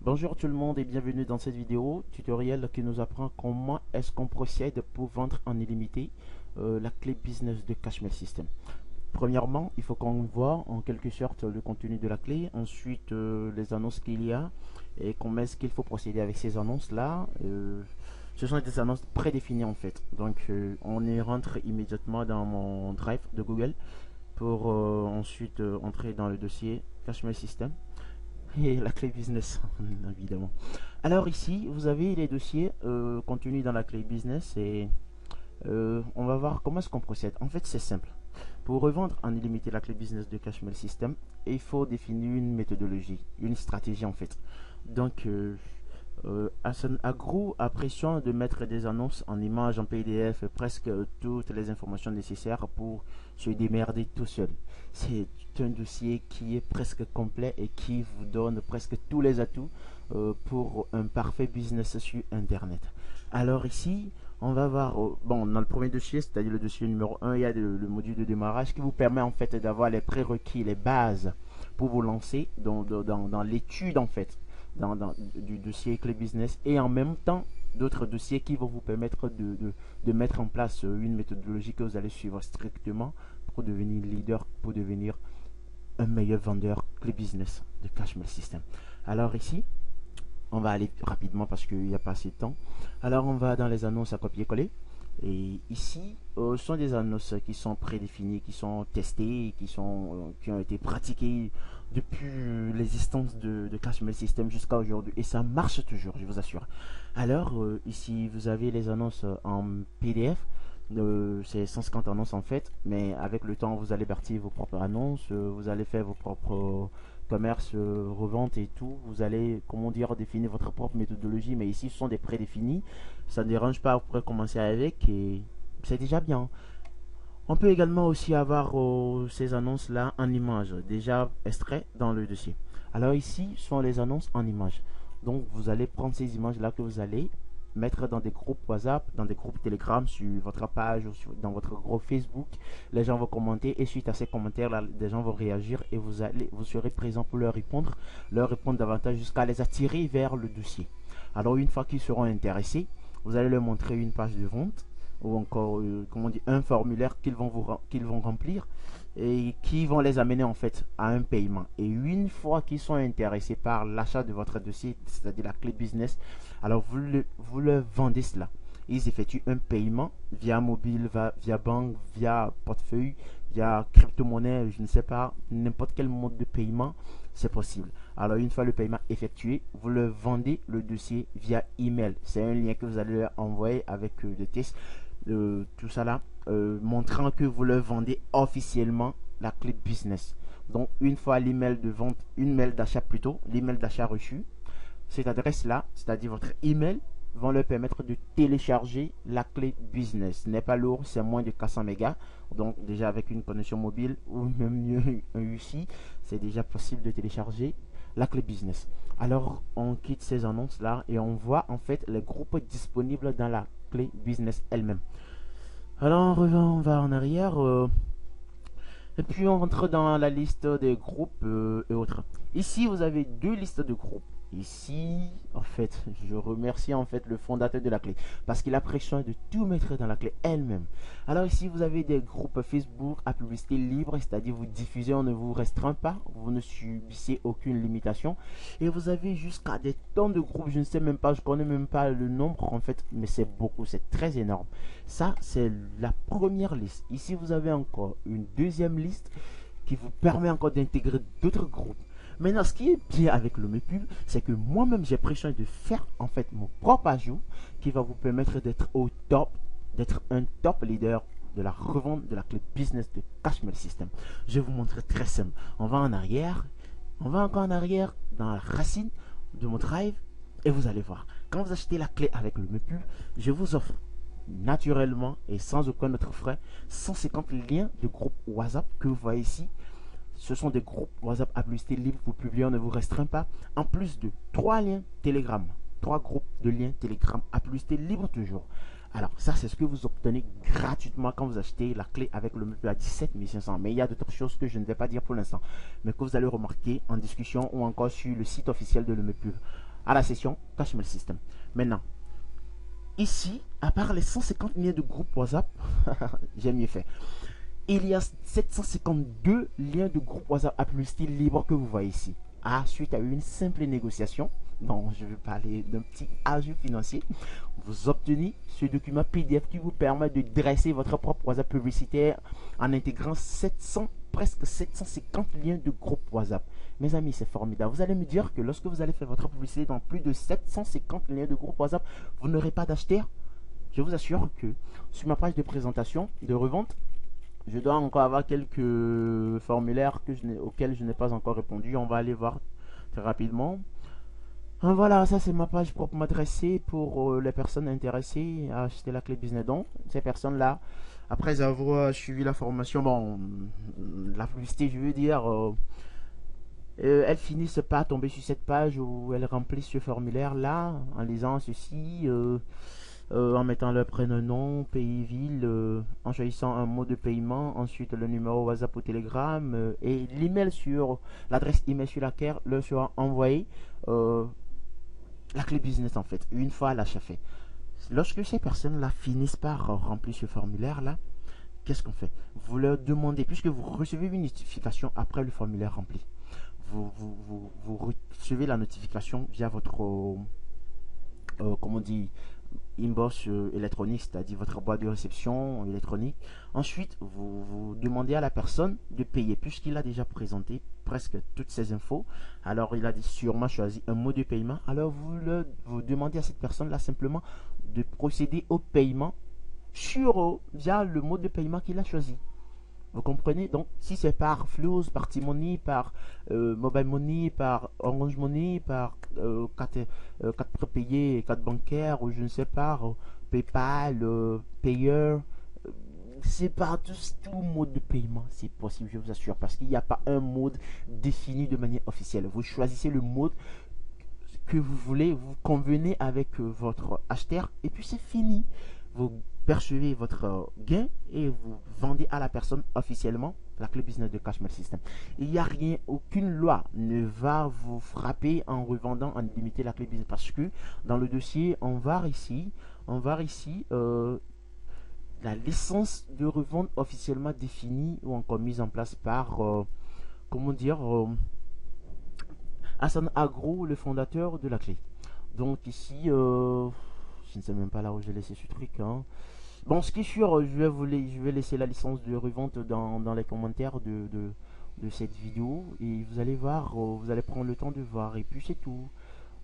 Bonjour tout le monde et bienvenue dans cette vidéo tutoriel qui nous apprend comment est-ce qu'on procède pour vendre en illimité la clé business de Cashmail System. Premièrement, il faut qu'on voit en quelque sorte le contenu de la clé, ensuite les annonces qu'il y a et comment est-ce qu'il faut procéder avec ces annonces là. Ce sont des annonces prédéfinies en fait, donc on y rentre immédiatement dans mon drive de Google pour ensuite entrer dans le dossier Cashmail System et la clé business évidemment. Alors ici vous avez les dossiers contenus dans la clé business et on va voir comment est-ce qu'on procède. En fait c'est simple. Pour revendre en illimité la clé business de Cashmail System, il faut définir une méthodologie, une stratégie en fait. Donc à gros, à pression de mettre des annonces en images, en PDF, presque toutes les informations nécessaires pour se démerder tout seul. C'est un dossier qui est presque complet et qui vous donne presque tous les atouts pour un parfait business sur Internet. Alors ici, on va voir, bon, dans le premier dossier, c'est-à-dire le dossier numéro 1, il y a le module de démarrage qui vous permet en fait d'avoir les prérequis, les bases pour vous lancer dans l'étude en fait du dossier clé business et en même temps d'autres dossiers qui vont vous permettre de mettre en place une méthodologie que vous allez suivre strictement pour devenir leader, pour devenir un meilleur vendeur clé business de Cashmail System. Alors ici, on va aller rapidement parce qu'il n'y a pas assez de temps. Alors on va dans les annonces à copier-coller. Et ici, ce sont des annonces qui sont prédéfinies, qui sont testées, qui ont été pratiquées depuis l'existence de Cashmail System jusqu'à aujourd'hui. Et ça marche toujours, je vous assure. Alors, ici, vous avez les annonces en PDF. C'est 150 annonces en fait, mais avec le temps, vous allez bâtir vos propres annonces, vous allez faire vos propres commerce, revente et tout. Vous allez, comment dire, définir votre propre méthodologie, mais ici, ce sont des prédéfinis. Ça ne dérange pas, vous pourrez commencer avec et c'est déjà bien. On peut également aussi avoir ces annonces-là en images, déjà extraits dans le dossier. Alors ici, ce sont les annonces en images. Donc, vous allez prendre ces images-là que vous allez mettre dans des groupes WhatsApp, dans des groupes Telegram, sur votre page ou dans votre groupe Facebook. Les gens vont commenter et suite à ces commentaires-là, des gens vont réagir et vous serez présent pour leur répondre davantage jusqu'à les attirer vers le dossier. Alors, une fois qu'ils seront intéressés, vous allez leur montrer une page de vente ou encore comment dire, un formulaire qu'ils vont remplir et qui vont les amener en fait à un paiement. Et une fois qu'ils sont intéressés par l'achat de votre dossier, c'est-à-dire la clé business, alors vous leur vendez cela. Ils effectuent un paiement via mobile, via banque, via portefeuille, via crypto-monnaie, je ne sais pas, n'importe quel mode de paiement, c'est possible. Alors une fois le paiement effectué, vous leur vendez le dossier via email. C'est un lien que vous allez leur envoyer avec le test, tout ça là, montrant que vous leur vendez officiellement la clé business. Donc une fois l'email de vente, une mail d'achat plutôt, l'email d'achat reçu, cette adresse là, c'est-à-dire votre email, vont leur permettre de télécharger la clé business. Ce n'est pas lourd, c'est moins de 400 mégas. Donc déjà avec une connexion mobile ou même mieux un UC, c'est déjà possible de télécharger la clé business. Alors on quitte ces annonces là et on voit en fait les groupes disponibles dans la clé business elle-même. Alors on va en arrière et puis on rentre dans la liste des groupes et autres. Ici vous avez deux listes de groupes. Ici, en fait, je remercie en fait le fondateur de la clé parce qu'il a pris soin de tout mettre dans la clé elle-même. Alors ici, vous avez des groupes Facebook à publicité libre, c'est-à-dire vous diffusez, on ne vous restreint pas, vous ne subissez aucune limitation. Et vous avez jusqu'à des tonnes de groupes, je ne sais même pas, je connais même pas le nombre en fait, mais c'est beaucoup, c'est très énorme. Ça, c'est la première liste. Ici, vous avez encore une deuxième liste qui vous permet encore d'intégrer d'autres groupes. Maintenant, ce qui est bien avec le MEPUB, c'est que moi-même, j'ai pris soin de faire en fait mon propre ajout qui va vous permettre d'être au top, d'être un top leader de la revente de la clé business de Cashmail System. Je vais vous montrer très simple. On va en arrière, on va encore en arrière dans la racine de mon drive et vous allez voir. Quand vous achetez la clé avec le MEPUB, je vous offre naturellement et sans aucun autre frais 150 liens de groupe WhatsApp que vous voyez ici. Ce sont des groupes WhatsApp à publicité libre, vous publiez, on ne vous restreint pas. En plus de 3 liens Telegram, 3 groupes de liens Telegram à publicité libre toujours. Alors ça c'est ce que vous obtenez gratuitement quand vous achetez la clé avec le MEPUB à 17 500. Mais il y a d'autres choses que je ne vais pas dire pour l'instant, mais que vous allez remarquer en discussion ou encore sur le site officiel de le MEPUB. à la session Cashmail System. Maintenant, ici, à part les 150 liens de groupe WhatsApp, j'ai mieux fait. Il y a 752 liens de groupe WhatsApp à publicité libre que vous voyez ici. Suite à une simple négociation, donc je vais parler d'un petit ajout financier, vous obtenez ce document PDF qui vous permet de dresser votre propre WhatsApp publicitaire en intégrant 700, presque 750 liens de groupe WhatsApp. Mes amis, c'est formidable. Vous allez me dire que lorsque vous allez faire votre publicité dans plus de 750 liens de groupe WhatsApp, vous n'aurez pas d'acheteur. Je vous assure que sur ma page de présentation de revente, je dois encore avoir quelques formulaires auxquels je n'ai pas encore répondu. On va aller voir très rapidement. Voilà, ça c'est ma page proprement dressée pour les personnes intéressées à acheter la clé business. Donc, ces personnes-là, après avoir suivi la formation, bon, la publicité, je veux dire, elles finissent par tomber sur cette page où elles remplissent ce formulaire-là en lisant ceci. En mettant leur prénom, nom, pays, ville, en choisissant un mot de paiement, ensuite le numéro WhatsApp ou Telegram et l'email sur l'adresse email sur laquelle leur sera envoyé la clé business en fait, une fois l'achat fait. Lorsque ces personnes-là finissent par remplir ce formulaire-là, qu'est-ce qu'on fait? Vous leur demandez, puisque vous recevez une notification après le formulaire rempli, vous recevez la notification via votre, comment on dit, inbox électronique, c'est-à-dire votre boîte de réception électronique. Ensuite, vous demandez à la personne de payer, puisqu'il a déjà présenté presque toutes ces infos. Alors, il a sûrement choisi un mot de paiement. Alors, vous demandez à cette personne-là simplement de procéder au paiement via le mode de paiement qu'il a choisi. Vous comprenez? Donc, si c'est par Flows, par T-Money, par Mobile Money, par Orange Money, par carte prépayée, carte bancaire, ou je ne sais pas, PayPal, Payer, c'est par tout mode de paiement, c'est possible, je vous assure, parce qu'il n'y a pas un mode défini de manière officielle. Vous choisissez le mode que vous voulez, vous convenez avec votre acheteur, et puis c'est fini. Vous percevez votre gain et vous vendez à la personne officiellement la clé business de Cashmail System. Il n'y a rien, aucune loi ne va vous frapper en revendant en illimité la clé business, parce que dans le dossier, on va ici la licence de revente officiellement définie ou encore mise en place par comment dire, Hassan Agro, le fondateur de la clé. Donc ici, je ne sais même pas là où j'ai laissé ce truc. Hein. Bon, ce qui est sûr, je vais laisser la licence de revente dans les commentaires de cette vidéo. Et vous allez voir, vous allez prendre le temps de voir. Et puis c'est tout.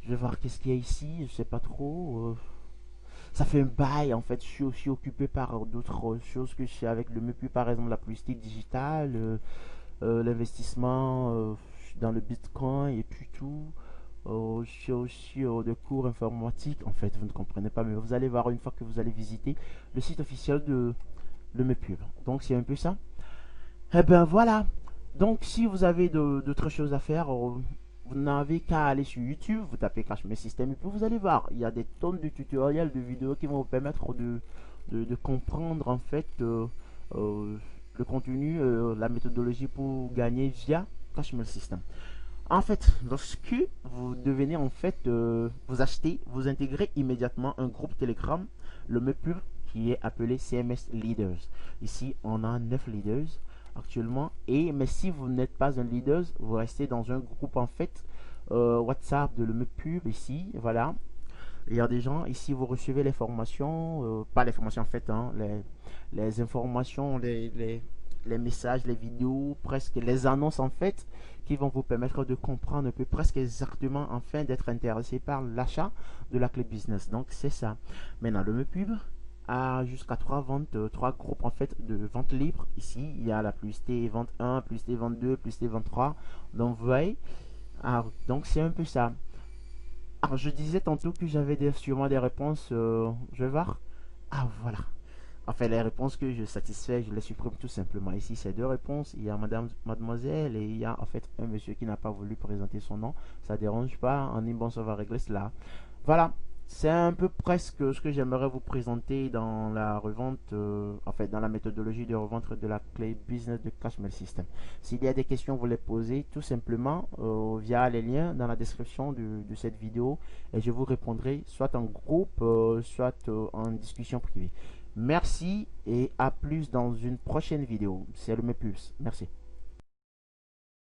Je vais voir qu'est-ce qu'il y a ici. Je sais pas trop. Ça fait un bail en fait. Je suis aussi occupé par d'autres choses que je fais avec le MEPU, par exemple la publicité digitale, l'investissement dans le Bitcoin et puis tout. Je suis aussi des cours informatiques. En fait, vous ne comprenez pas, mais vous allez voir une fois que vous allez visiter le site officiel de MEPUB. Donc, c'est un peu ça. Et ben voilà. Donc, si vous avez d'autres choses à faire, vous n'avez qu'à aller sur YouTube, vous tapez Cashmail System et puis vous allez voir. Il y a des tonnes de tutoriels, de vidéos qui vont vous permettre de comprendre en fait le contenu, la méthodologie pour gagner via Cashmail System. En fait, lorsque vous devenez en fait, vous achetez, vous intégrez immédiatement un groupe Telegram, le MEPUB, qui est appelé CMS Leaders. Ici, on a 9 leaders actuellement. Mais si vous n'êtes pas un leader, vous restez dans un groupe en fait WhatsApp de le MEPUB ici, voilà. Il y a des gens ici, vous recevez les formations, pas les formations en fait, hein, les informations, les messages, les vidéos, presque les annonces en fait, qui vont vous permettre de comprendre un peu presque exactement, enfin, d'être intéressé par l'achat de la clé business. Donc c'est ça. Maintenant, le MEPUB a jusqu'à 3 groupes en fait de vente libre. Ici, il y a la publicité vente 1, publicité vente 2, publicité vente 3. Donc vous voyez, donc c'est un peu ça. Alors je disais tantôt que j'avais sûrement des réponses, je vais voir. Voilà. Enfin, les réponses que je satisfais, je les supprime tout simplement. Ici, c'est 2 réponses. Il y a mademoiselle et il y a en fait un monsieur qui n'a pas voulu présenter son nom. Ça ne dérange pas. En inbox, on va régler cela. Voilà. C'est un peu presque ce que j'aimerais vous présenter dans la revente, en fait, dans la méthodologie de revente de la clé business de Cashmail System. S'il y a des questions, vous les posez tout simplement via les liens dans la description de cette vidéo et je vous répondrai soit en groupe, soit en discussion privée. Merci et à plus dans une prochaine vidéo. C'est le Mepulse. Merci.